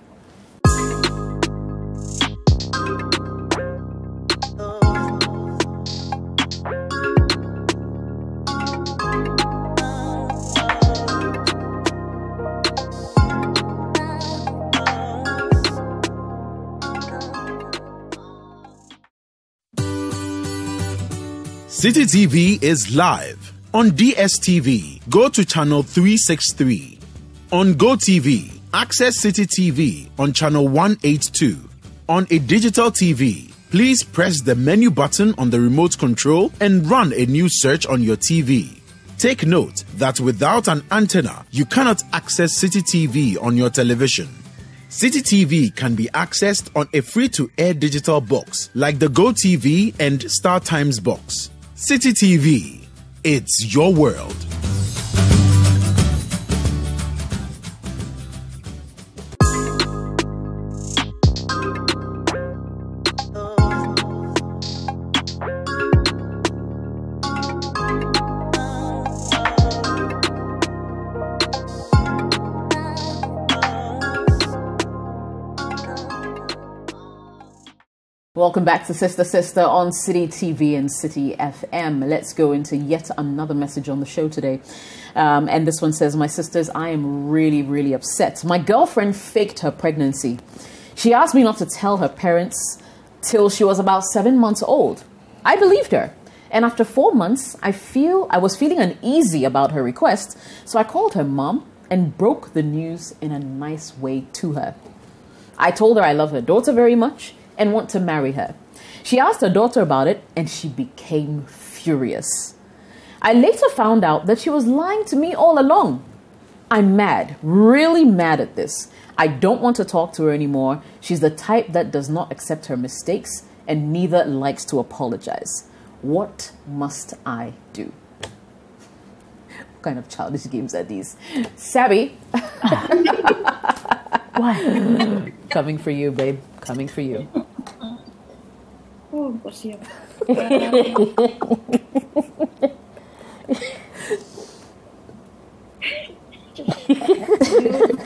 City TV is live. On DSTV, go to channel 363. On GoTV, access City TV on channel 182. On a digital TV, please press the menu button on the remote control and run a new search on your TV. Take note that without an antenna, you cannot access City TV on your television. City TV can be accessed on a free-to-air digital box like the GoTV and StarTimes box. City TV, it's your world. Welcome back to Sister Sister on City TV and City FM. Let's go into yet another message on the show today. And this one says, my sisters, I am really, really upset. My girlfriend faked her pregnancy. She asked me not to tell her parents till she was about 7 months old. I believed her. And after 4 months, I was feeling uneasy about her request. So I called her mom and broke the news in a nice way to her. I told her I love her daughter very much and want to marry her. She asked her daughter about it and she became furious. I later found out that she was lying to me all along. I'm mad, really mad at this. I don't want to talk to her anymore. She's the type that does not accept her mistakes and neither likes to apologize. What must I do? What kind of childish games are these? Sabby. Why? Coming for you, babe. Coming for you. Oh, what's here?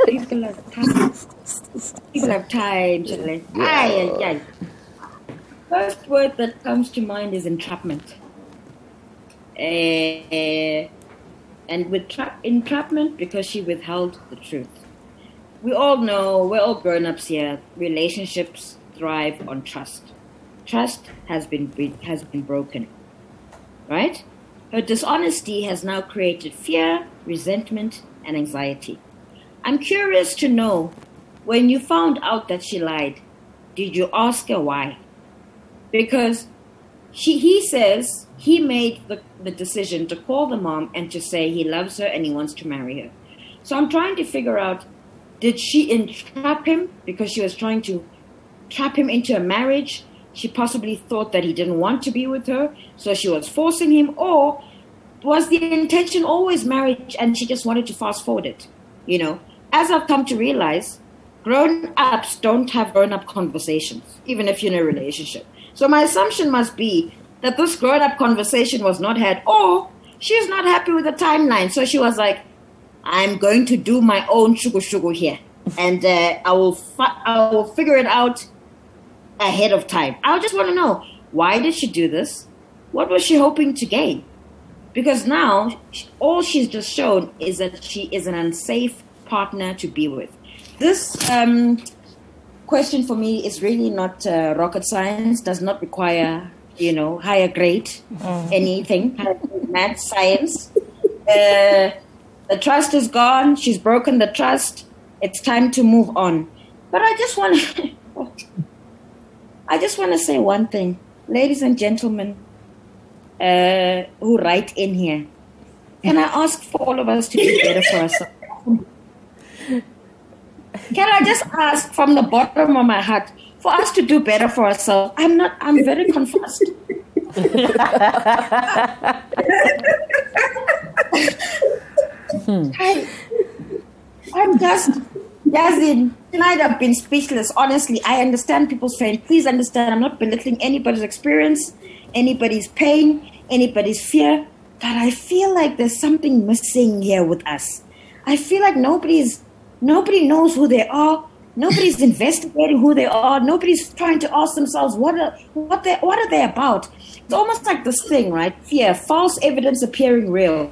People have time, Charlie. Aye. First word that comes to mind is entrapment. And with entrapment, because she withheld the truth. We all know, we're all grown-ups here, relationships thrive on trust. Trust has been broken, right? Her dishonesty has now created fear, resentment, and anxiety. I'm curious to know, when you found out that she lied, did you ask her why? Because he says he made the decision to call the mom and to say he loves her and he wants to marry her. So I'm trying to figure out, did she entrap him because she was trying to trap him into a marriage? She possibly thought that he didn't want to be with her, so she was forcing him. Or was the intention always marriage and she just wanted to fast forward it? You know, as I've come to realize, grown-ups don't have grown-up conversations, even if you're in a relationship. So my assumption must be that this grown-up conversation was not had, or she's not happy with the timeline. So she was like, I'm going to do my own shugu here, and I will figure it out ahead of time. I just want to know, why did she do this? What was she hoping to gain? Because now all she's just shown is that she is an unsafe partner to be with. This question for me is really not rocket science. Does not require higher grade anything, math, science. The trust is gone. She's broken the trust. It's time to move on. But I just want to say one thing. Ladies and gentlemen who write in here, can I ask for all of us to do better for ourselves? Can I just ask from the bottom of my heart for us to do better for ourselves? I'm very confused. I'm just, Yazin, tonight I've been speechless. Honestly, I understand people's pain. Please understand, I'm not belittling anybody's experience, anybody's pain, anybody's fear, but I feel like there's something missing here with us. I feel like nobody knows who they are. Nobody's investigating who they are. Nobody's trying to ask themselves what are they about. It's almost like this thing, right? Fear, false evidence appearing real.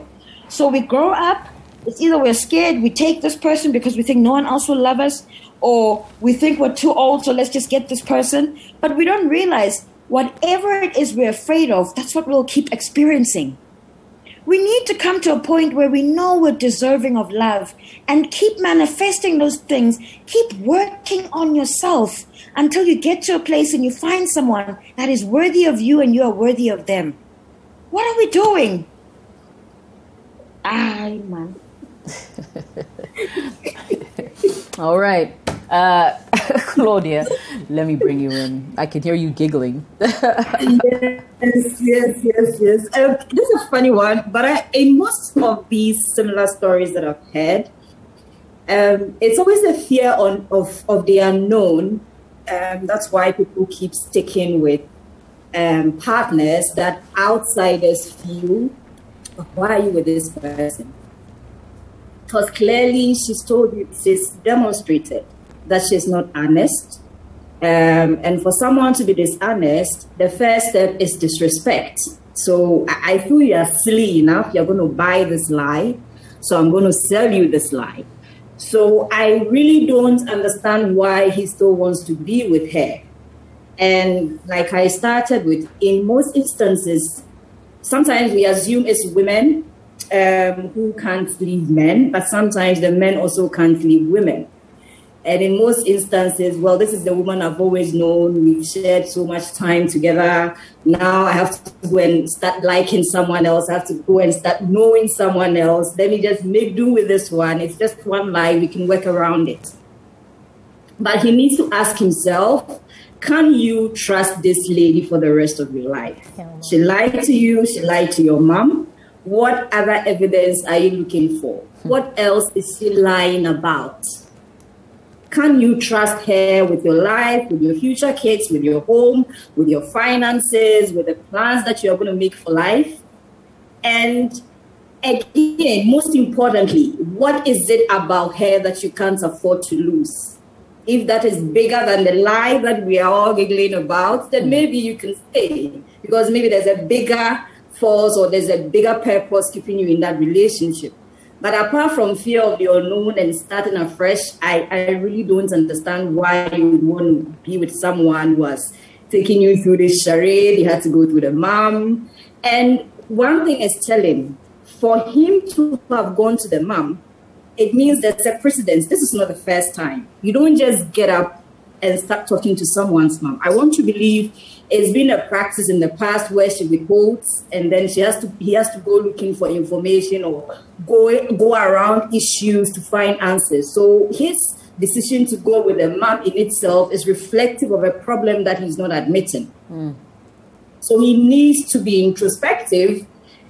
So we grow up. It's either we're scared, we take this person because we think no one else will love us, or we think we're too old, so let's just get this person. But we don't realize whatever it is we're afraid of, that's what we'll keep experiencing. We need to come to a point where we know we're deserving of love and keep manifesting those things. Keep working on yourself until you get to a place and you find someone that is worthy of you and you are worthy of them. What are we doing? Man. All right. Claudia, let me bring you in. I can hear you giggling. Yes. This is a funny one, but in most of these similar stories that I've heard, it's always a fear of the unknown. That's why people keep sticking with partners that outsiders feel, why are you with this person? Because clearly she's demonstrated that she's not honest. And for someone to be dishonest, the first step is disrespect. So I feel you're silly enough, you're going to buy this lie, so I'm going to sell you this lie. So I really don't understand why he still wants to be with her. And like I started with, in most instances, sometimes we assume it's women who can't leave men, but sometimes the men also can't leave women. And in most instances, well, this is the woman I've always known. We've shared so much time together. Now I have to go and start liking someone else. I have to go and start knowing someone else. Let me just make do with this one. It's just one lie. We can work around it. But he needs to ask himself, can you trust this lady for the rest of your life? She lied to you. She lied to your mom. What other evidence are you looking for? What else is she lying about? Can you trust her with your life, with your future kids, with your home, with your finances, with the plans that you're going to make for life? And again, most importantly, what is it about her that you can't afford to lose? If that is bigger than the lie that we are all giggling about, then maybe you can stay, because maybe there's a bigger force or there's a bigger purpose keeping you in that relationship. But apart from fear of the unknown and starting afresh, I really don't understand why you would want to be with someone who has taken you through this charade. You had to go through the mom. And one thing is telling, for him to have gone to the mom, it means there's a precedent. This is not the first time. You don't just get up and start talking to someone's mom. I want to believe it's been a practice in the past where she withholds, and then he has to go looking for information or go around issues to find answers. So his decision to go with the mom in itself is reflective of a problem that he's not admitting. So he needs to be introspective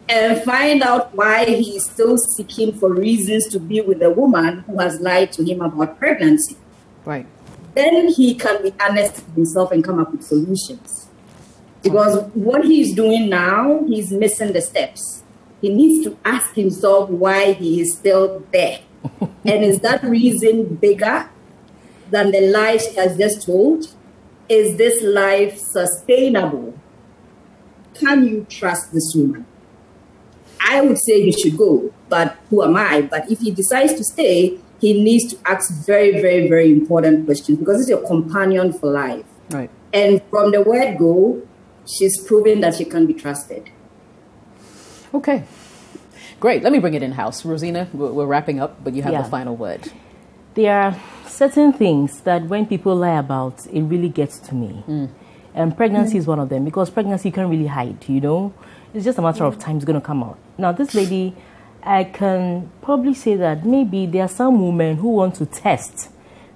and find out why he is still seeking for reasons to be with a woman who has lied to him about pregnancy. Right. Then he can be honest with himself and come up with solutions. Because what he's doing now, he's missing the steps. He needs to ask himself why he is still there. And is that reason bigger than the lie she has just told? Is this life sustainable? Can you trust this woman? I would say he should go, but who am I? But if he decides to stay, he needs to ask very, very, very important questions, because it's your companion for life. Right. And from the word go, she's proven that she can be trusted. Okay. Great. Let me bring it in-house. Rosina, we're wrapping up, but you have the final word. There are certain things that when people lie about, it really gets to me. And pregnancy is one of them, because pregnancy you can't really hide, you know. It's just a matter of time it's going to come out. Now, this lady, I can probably say that maybe there are some women who want to test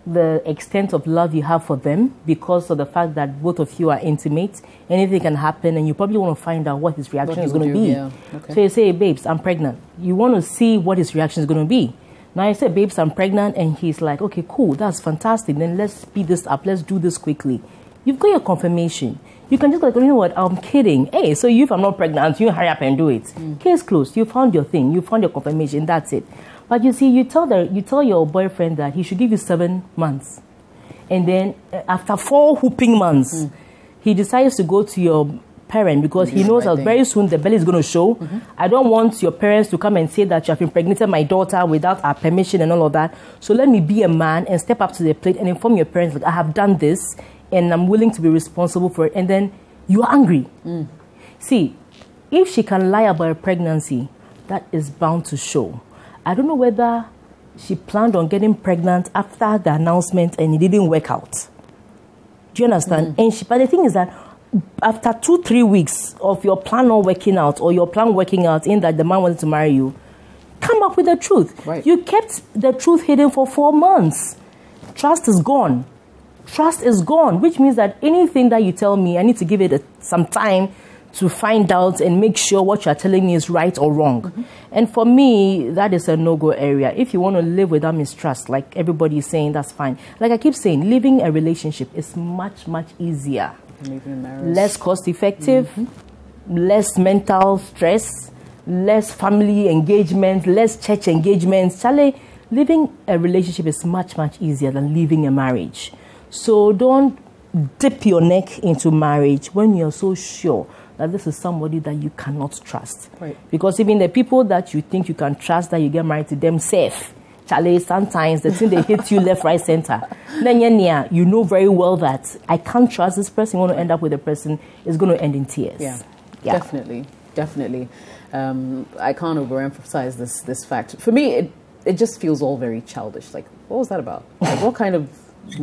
the extent of love you have for them because of the fact that both of you are intimate. Anything can happen, and you probably want to find out what his reaction is going to be. Yeah. Okay. So you say, babes, I'm pregnant. You want to see what his reaction is going to be. Now you say, babes, I'm pregnant, and he's like, okay, cool, that's fantastic. Then let's speed this up. Let's do this quickly. You've got your confirmation. You can just go, you know what, I'm kidding. Hey, so if I'm not pregnant, you hurry up and do it. Case closed. You found your thing. You found your confirmation. That's it. But you see, you tell your boyfriend that he should give you 7 months. And then after 4 whooping months, he decides to go to your parent because he knows that very soon the belly is going to show. I don't want your parents to come and say that you have impregnated my daughter without our permission and all of that. So let me be a man and step up to the plate and inform your parents, like, I have done this and I'm willing to be responsible for it. And then You are angry. See, if she can lie about a pregnancy, that is bound to show. I don't know whether she planned on getting pregnant after the announcement and it didn't work out. Do you understand? But the thing is that after 2-3 weeks of your plan not working out, or your plan working out in that the man wanted to marry you, come up with the truth. Right. You kept the truth hidden for 4 months. Trust is gone. Trust is gone, which means that anything that you tell me, I need to give it some time to find out and make sure what you're telling me is right or wrong. And for me, that is a no-go area. If you want to live without mistrust, like everybody is saying, that's fine. Like I keep saying, living a relationship is much, much easier. Less cost-effective, less mental stress, less family engagement, less church engagements. Charlie, living a relationship is much, much easier than living a marriage. So don't dip your neck into marriage when you're so sure that this is somebody that you cannot trust. Right. Because even the people that you think you can trust, that you get married to them safe. Charlie, sometimes the thing they hit you left, right, center. Then you know very well that I can't trust this person. You want to end up with a person, it's going to end in tears. Yeah. Definitely. I can't overemphasize this fact. For me, it just feels all very childish. Like, what was that about? Like, what kind of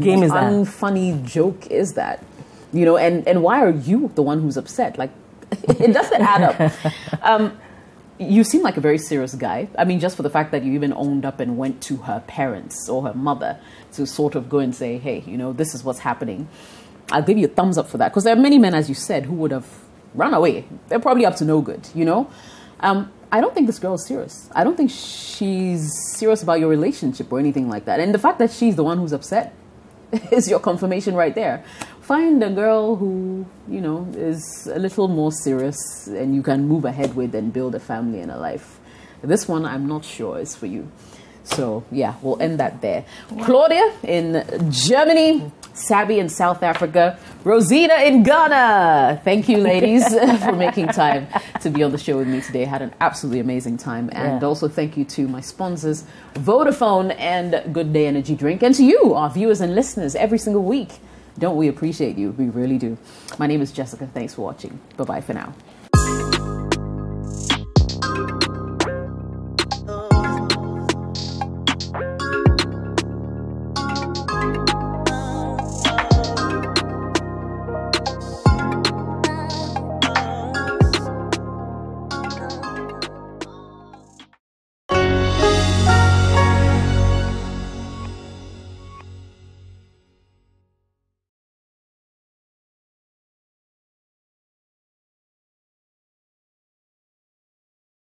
game is that? Unfunny joke is that? You know, and why are you the one who's upset? Like, it doesn't add up. You seem like a very serious guy. I mean, just for the fact that you even owned up and went to her parents or her mother to sort of go and say, hey, you know, this is what's happening. I'll give you a thumbs up for that. Because there are many men, as you said, who would have run away. They're probably up to no good, you know? I don't think this girl is serious. I don't think she's serious about your relationship or anything like that. And the fact that she's the one who's upset is your confirmation right there. Find a girl who, you know, is a little more serious and you can move ahead with and build a family and a life. This one, I'm not sure is for you. So, yeah, we'll end that there. Claudia in Germany, Sabi in South Africa, Rosina in Ghana. Thank you, ladies, for making time to be on the show with me today. I had an absolutely amazing time. And also thank you to my sponsors, Vodafone and Good Day Energy Drink. And to you, our viewers and listeners, every single week. Don't we appreciate you? We really do. My name is Jessica. Thanks for watching. Bye-bye for now.